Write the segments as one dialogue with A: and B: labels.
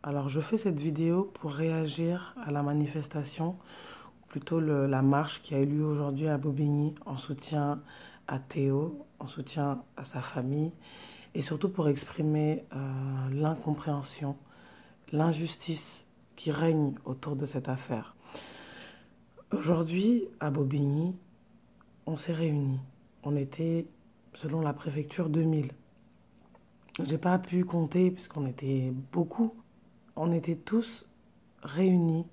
A: Alors, je fais cette vidéo pour réagir à la manifestation, ou plutôt la marche qui a eu lieu aujourd'hui à Bobigny en soutien à Théo, en soutien à sa famille, et surtout pour exprimer l'incompréhension, l'injustice qui règne autour de cette affaire. Aujourd'hui, à Bobigny, on s'est réunis. On était, selon la préfecture, 2000. J'ai pas pu compter puisqu'on était beaucoup. On était tous réunis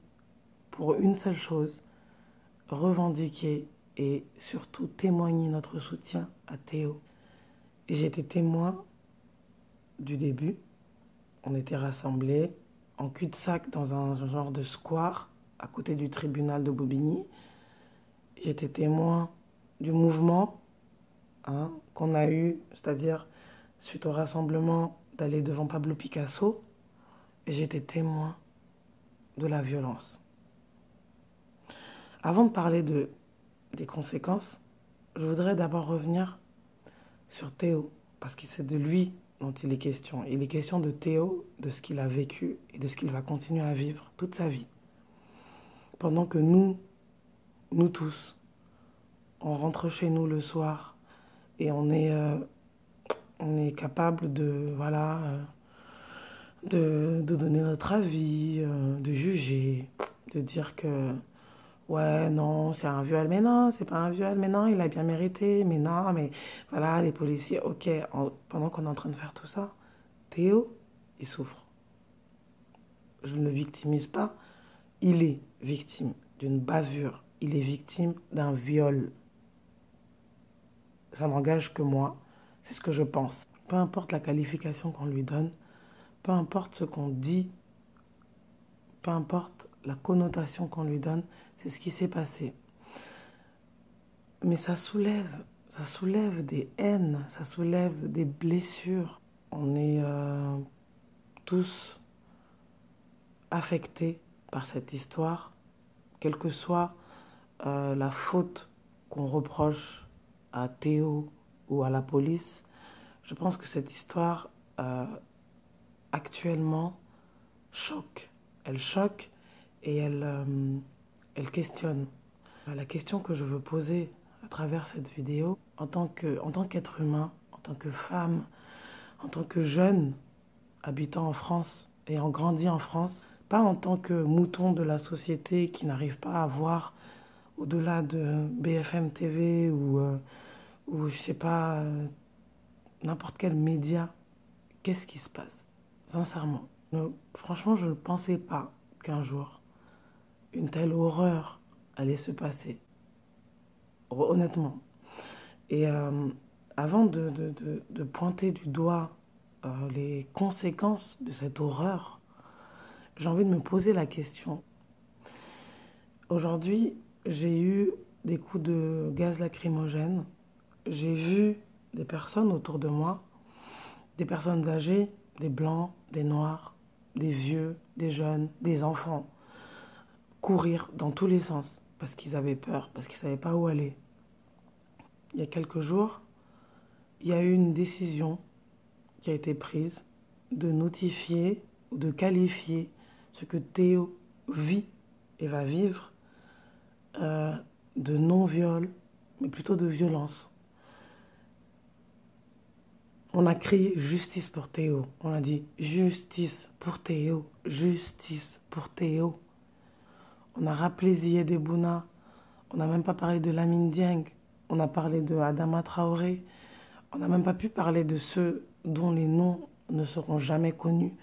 A: pour une seule chose, revendiquer et surtout témoigner notre soutien à Théo. Et j'étais témoin du début. On était rassemblés en cul-de-sac dans un genre de square à côté du tribunal de Bobigny. J'étais témoin du mouvement qu'on a eu, c'est-à-dire suite au rassemblement d'aller devant Pablo Picasso. Et j'étais témoin de la violence. Avant de parler des conséquences, je voudrais d'abord revenir sur Théo, parce que c'est de lui dont il est question. Il est question de Théo, de ce qu'il a vécu et de ce qu'il va continuer à vivre toute sa vie. Pendant que nous tous, on rentre chez nous le soir et on est capable de donner notre avis, de juger, de dire que ouais, non, c'est un viol, mais non, c'est pas un viol, mais non, il a bien mérité, mais non, mais voilà, les policiers, ok, pendant qu'on est en train de faire tout ça, Théo, il souffre. Je ne le victimise pas, il est victime d'une bavure, il est victime d'un viol. Ça n'engage que moi, c'est ce que je pense. Peu importe la qualification qu'on lui donne, peu importe ce qu'on dit, peu importe la connotation qu'on lui donne, c'est ce qui s'est passé. Mais ça soulève des haines, ça soulève des blessures. On est tous affectés par cette histoire, quelle que soit la faute qu'on reproche à Théo ou à la police. Je pense que cette histoire, actuellement, choque. Elle choque et elle questionne. La question que je veux poser à travers cette vidéo, en tant qu'être humain, en tant que femme, en tant que jeune habitant en France, ayant grandi en France, pas en tant que mouton de la société qui n'arrive pas à voir au-delà de BFM TV ou je sais pas, n'importe quel média, qu'est-ce qui se passe, sincèrement. Franchement, je ne pensais pas qu'un jour, une telle horreur allait se passer. Honnêtement. Et avant de pointer du doigt les conséquences de cette horreur, j'ai envie de me poser la question. Aujourd'hui, j'ai eu des coups de gaz lacrymogène. J'ai vu des personnes autour de moi, des personnes âgées, des blancs, des noirs, des vieux, des jeunes, des enfants, courir dans tous les sens parce qu'ils avaient peur, parce qu'ils ne savaient pas où aller. Il y a quelques jours, il y a eu une décision qui a été prise de notifier ou de qualifier ce que Théo vit et va vivre de non-viol, mais plutôt de violence. On a crié justice pour Théo. On a dit justice pour Théo, justice pour Théo. On a rappelé Ziyed Ebouna. On n'a même pas parlé de Lamine Dieng. On a parlé de Adama Traoré. On n'a même pas pu parler de ceux dont les noms ne seront jamais connus,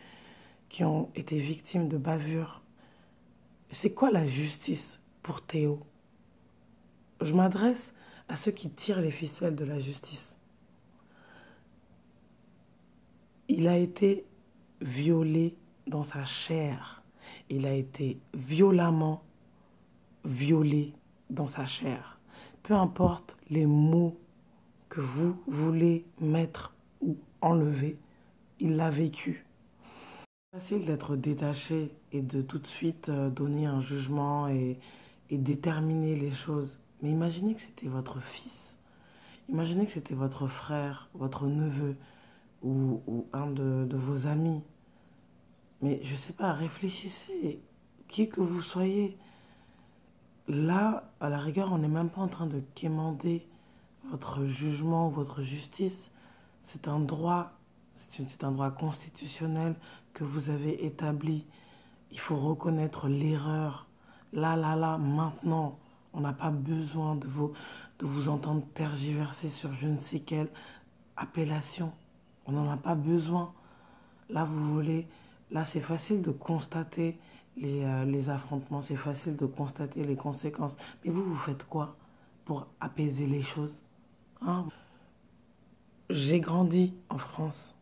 A: qui ont été victimes de bavures. C'est quoi la justice pour Théo? Je m'adresse à ceux qui tirent les ficelles de la justice. Il a été violé dans sa chair. Il a été violemment violé dans sa chair. Peu importe les mots que vous voulez mettre ou enlever, il l'a vécu. C'est facile d'être détaché et de tout de suite donner un jugement et déterminer les choses. Mais imaginez que c'était votre fils. Imaginez que c'était votre frère, votre neveu ou un de vos amis. Mais je sais pas, réfléchissez. Qui que vous soyez, là, à la rigueur, on n'est même pas en train de quémander votre jugement ou votre justice. C'est un droit, c'est un droit constitutionnel que vous avez établi. Il faut reconnaître l'erreur. Là, maintenant. On n'a pas besoin de vous entendre tergiverser sur je ne sais quelle appellation. On n'en a pas besoin. Là, vous voulez, là, c'est facile de constater les affrontements, c'est facile de constater les conséquences. Mais vous faites quoi pour apaiser les choses, hein? J'ai grandi en France.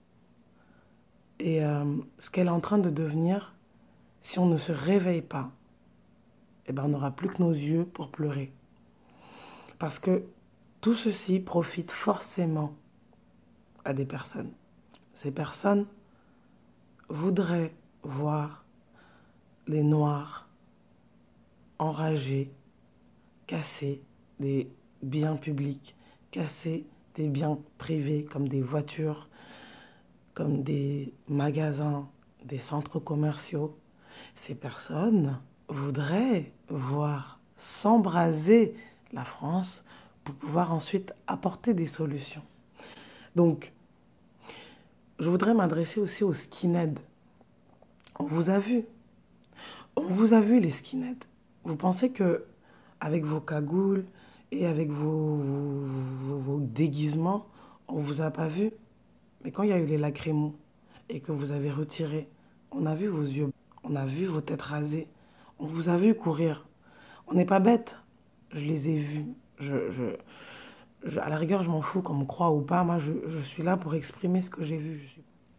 A: Et ce qu'elle est en train de devenir, si on ne se réveille pas, eh ben, on n'aura plus que nos yeux pour pleurer. Parce que tout ceci profite forcément à des personnes. Ces personnes voudraient voir les Noirs enragés, casser des biens publics, casser des biens privés comme des voitures, comme des magasins, des centres commerciaux. Ces personnes voudraient voir s'embraser la France pour pouvoir ensuite apporter des solutions. Donc, je voudrais m'adresser aussi aux skinheads. On vous a vu. On vous a vu les skinheads. Vous pensez que avec vos cagoules et avec vos déguisements, on vous a pas vu? Mais quand il y a eu les lacrymos et que vous avez retiré, on a vu vos yeux, on a vu vos têtes rasées, on vous a vu courir. On n'est pas bêtes. Je les ai vus. À la rigueur, je m'en fous qu'on me croie ou pas. Moi, je suis là pour exprimer ce que j'ai vu.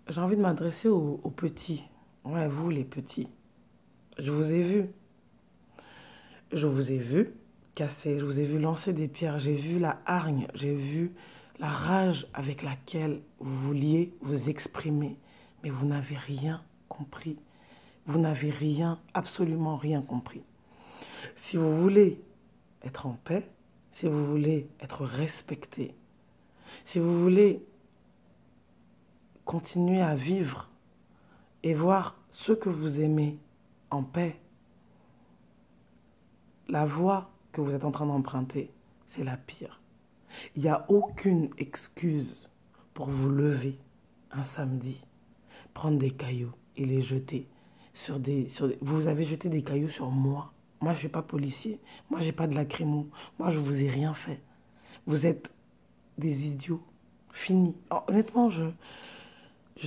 A: J'ai envie de m'adresser aux petits. Ouais, vous les petits. Je vous ai vu. Je vous ai vu casser, je vous ai vu lancer des pierres, j'ai vu la hargne, j'ai vu la rage avec laquelle vous vouliez vous exprimer. Mais vous n'avez rien compris. Vous n'avez rien, absolument rien compris. Si vous voulez être en paix, si vous voulez être respecté, si vous voulez continuer à vivre et voir ceux que vous aimez en paix, la voie que vous êtes en train d'emprunter, c'est la pire. Il n'y a aucune excuse pour vous lever un samedi, prendre des cailloux et les jeter sur des... Vous avez jeté des cailloux sur moi. Moi, je ne suis pas policier. Moi, je n'ai pas de lacrymo. Moi, je ne vous ai rien fait. Vous êtes des idiots. Fini. Alors, honnêtement, je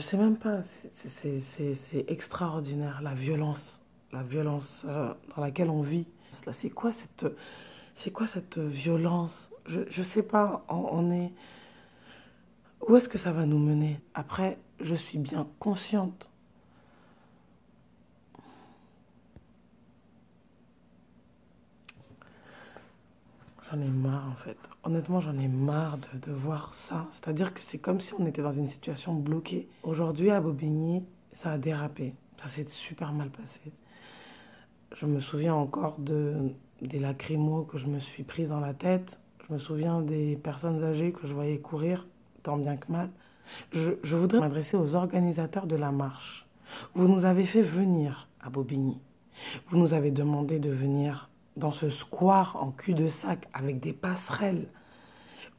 A: sais même pas. C'est extraordinaire, la violence. La violence dans laquelle on vit. C'est quoi cette violence? Je sais pas. On est... Où est-ce que ça va nous mener? Après, je suis bien consciente. J'en ai marre en fait. Honnêtement, j'en ai marre de voir ça. C'est-à-dire que c'est comme si on était dans une situation bloquée. Aujourd'hui, à Bobigny, ça a dérapé. Ça s'est super mal passé. Je me souviens encore des lacrymos que je me suis prise dans la tête. Je me souviens des personnes âgées que je voyais courir, tant bien que mal. Je voudrais m'adresser aux organisateurs de la marche. Vous nous avez fait venir à Bobigny. Vous nous avez demandé de venir dans ce square en cul-de-sac avec des passerelles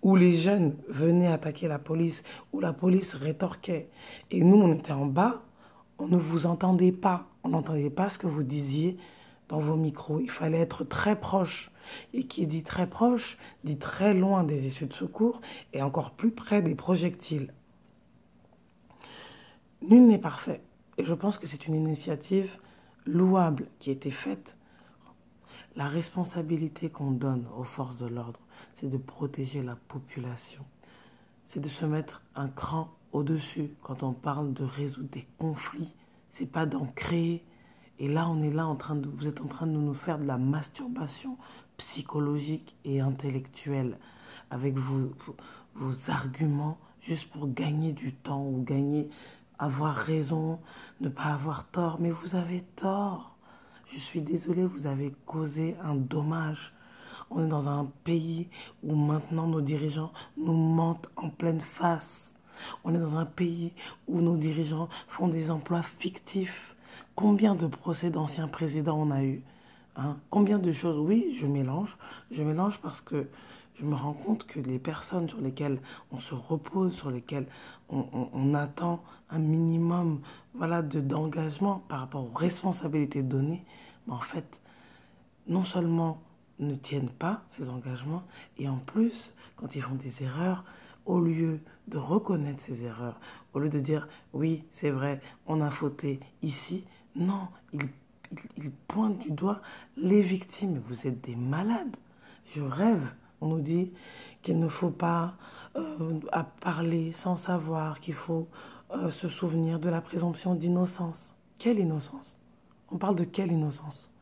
A: où les jeunes venaient attaquer la police, où la police rétorquait. Et nous, on était en bas, on ne vous entendait pas. On n'entendait pas ce que vous disiez dans vos micros. Il fallait être très proche. Et qui dit très proche, dit très loin des issues de secours et encore plus près des projectiles. Nul n'est parfait. Et je pense que c'est une initiative louable qui a été faite. La responsabilité qu'on donne aux forces de l'ordre, c'est de protéger la population. C'est de se mettre un cran au-dessus quand on parle de résoudre des conflits. C'est pas d'en créer. Et là, on est là vous êtes en train de nous faire de la masturbation psychologique et intellectuelle avec vos arguments juste pour gagner du temps ou avoir raison, ne pas avoir tort. Mais vous avez tort. Je suis désolée, vous avez causé un dommage. On est dans un pays où maintenant nos dirigeants nous mentent en pleine face. On est dans un pays où nos dirigeants font des emplois fictifs. Combien de procès d'anciens présidents on a eu, hein? Combien de choses? Oui, je mélange. Je mélange parce que je me rends compte que les personnes sur lesquelles on se repose, sur lesquelles on attend un minimum, voilà, d'engagement par rapport aux responsabilités données, ben, en fait, non seulement ne tiennent pas ces engagements, et en plus, quand ils font des erreurs, au lieu de reconnaître ces erreurs, au lieu de dire oui, c'est vrai, on a fauté ici, non, ils pointent du doigt les victimes. Vous êtes des malades. Je rêve. On nous dit qu'il ne faut pas à parler sans savoir, qu'il faut se souvenir de la présomption d'innocence. Quelle innocence? On parle de quelle innocence?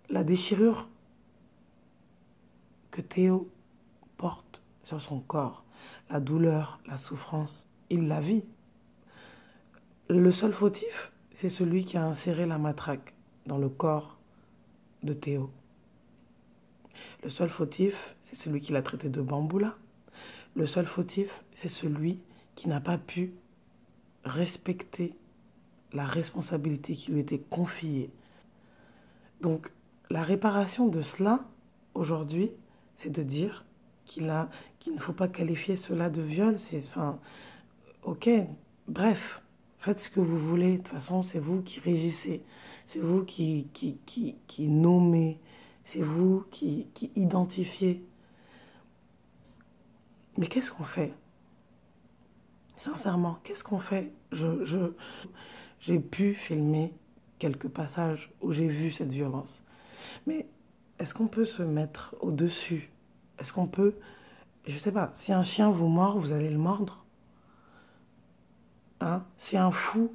A: La déchirure que Théo porte sur son corps, la douleur, la souffrance, il la vit. Le seul fautif, c'est celui qui a inséré la matraque dans le corps de Théo. Le seul fautif, c'est celui qui l'a traité de bamboula. Le seul fautif, c'est celui qui n'a pas pu respecter la responsabilité qui lui était confiée. Donc, la réparation de cela, aujourd'hui, c'est de dire qu'il ne faut pas qualifier cela de viol. Enfin, ok, bref, faites ce que vous voulez. De toute façon, c'est vous qui régissez. C'est vous qui nommez. C'est vous qui identifiez. Mais qu'est-ce qu'on fait? Sincèrement, qu'est-ce qu'on fait? J'ai pu filmer quelques passages où j'ai vu cette violence. Mais est-ce qu'on peut se mettre au-dessus? Est-ce qu'on peut... Je sais pas, si un chien vous mord, vous allez le mordre? Hein? Si un fou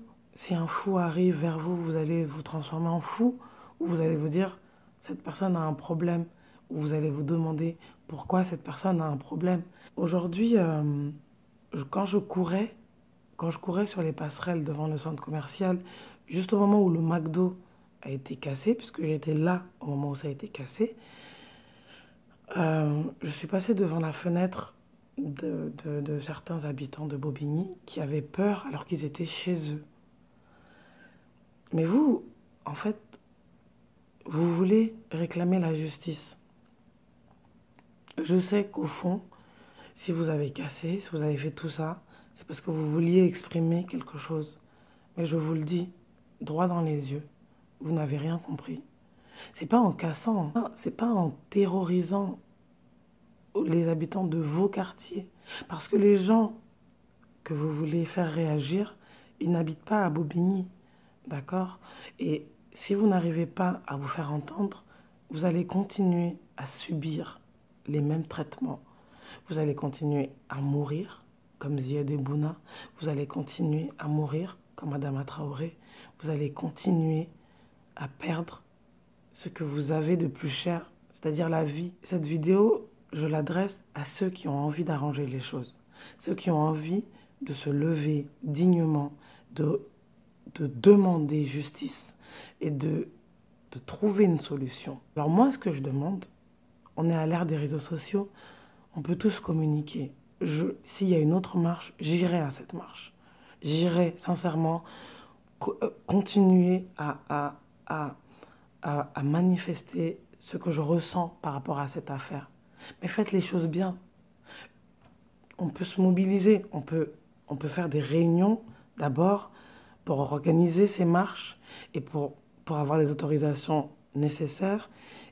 A: arrive vers vous, vous allez vous transformer en fou? Ou vous allez vous dire, cette personne a un problème? Ou vous allez vous demander pourquoi cette personne a un problème? Aujourd'hui, quand je courais sur les passerelles devant le centre commercial, juste au moment où le McDo a été cassé, puisque j'étais là au moment où ça a été cassé, je suis passée devant la fenêtre de certains habitants de Bobigny qui avaient peur alors qu'ils étaient chez eux. Mais vous, en fait, vous voulez réclamer la justice. Je sais qu'au fond, si vous avez cassé, si vous avez fait tout ça, c'est parce que vous vouliez exprimer quelque chose. Mais je vous le dis, droit dans les yeux, vous n'avez rien compris. C'est pas en cassant, c'est pas en terrorisant les habitants de vos quartiers. Parce que les gens que vous voulez faire réagir, ils n'habitent pas à Bobigny. D'accord? Et si vous n'arrivez pas à vous faire entendre, vous allez continuer à subir les mêmes traitements. Vous allez continuer à mourir, comme Ziad Ebouna. Vous allez continuer à mourir, comme Adama Traoré. Vous allez continuer à perdre ce que vous avez de plus cher, c'est-à-dire la vie. Cette vidéo, je l'adresse à ceux qui ont envie d'arranger les choses. Ceux qui ont envie de se lever dignement, de demander justice et de trouver une solution. Alors moi, ce que je demande, on est à l'ère des réseaux sociaux, on peut tous communiquer. S'il y a une autre marche, j'irai à cette marche. J'irai sincèrement continuer à manifester ce que je ressens par rapport à cette affaire. Mais faites les choses bien. On peut se mobiliser, on peut faire des réunions d'abord pour organiser ces marches et pour avoir les autorisations nécessaires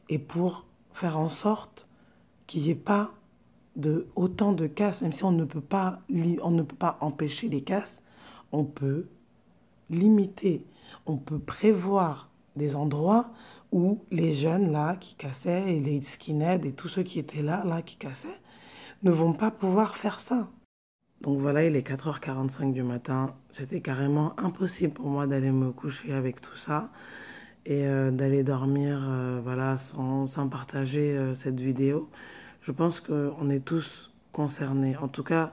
A: et pour faire en sorte qu'il n'y ait pas autant de casses, même si on ne peut pas empêcher les casses, on peut limiter, on peut prévoir des endroits où les jeunes là qui cassaient et les skinheads et tous ceux qui étaient là qui cassaient ne vont pas pouvoir faire ça. Donc voilà, il est 4h45 du matin. C'était carrément impossible pour moi d'aller me coucher avec tout ça et d'aller dormir voilà, sans partager cette vidéo. Je pense qu'on est tous concernés. En tout cas,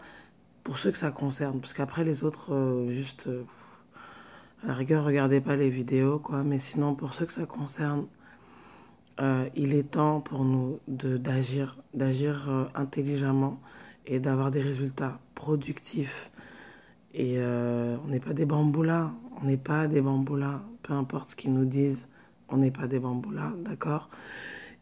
A: pour ceux que ça concerne. Parce qu'après, les autres, juste, à la rigueur, regardez pas les vidéos, quoi. Mais sinon, pour ceux que ça concerne, il est temps pour nous d'agir intelligemment et d'avoir des résultats productifs Et on n'est pas des bamboulas, on n'est pas des bamboulas, peu importe ce qu'ils nous disent, on n'est pas des bamboulas, d'accord?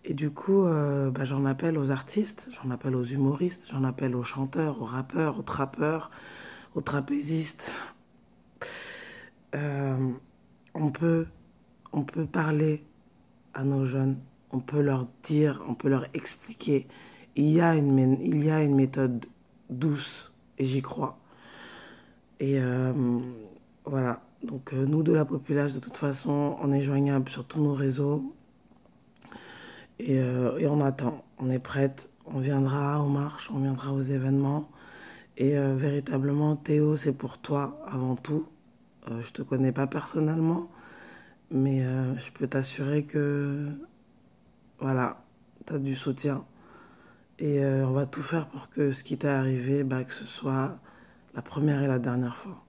A: Et du coup, bah, j'en appelle aux artistes, j'en appelle aux humoristes, j'en appelle aux chanteurs, aux rappeurs, aux trappeurs, aux trapézistes. Euh, on peut, on peut parler à nos jeunes, on peut leur dire, on peut leur expliquer. Il y a une méthode douce, et j'y crois. Et voilà. Donc nous de la population, de toute façon, on est joignable sur tous nos réseaux et on attend. On est prête. On viendra aux marches, on viendra aux événements. Et véritablement, Théo, c'est pour toi avant tout. Je te connais pas personnellement, mais je peux t'assurer que voilà, tu as du soutien. Et on va tout faire pour que ce qui t'est arrivé, bah, que ce soit la première et la dernière fois.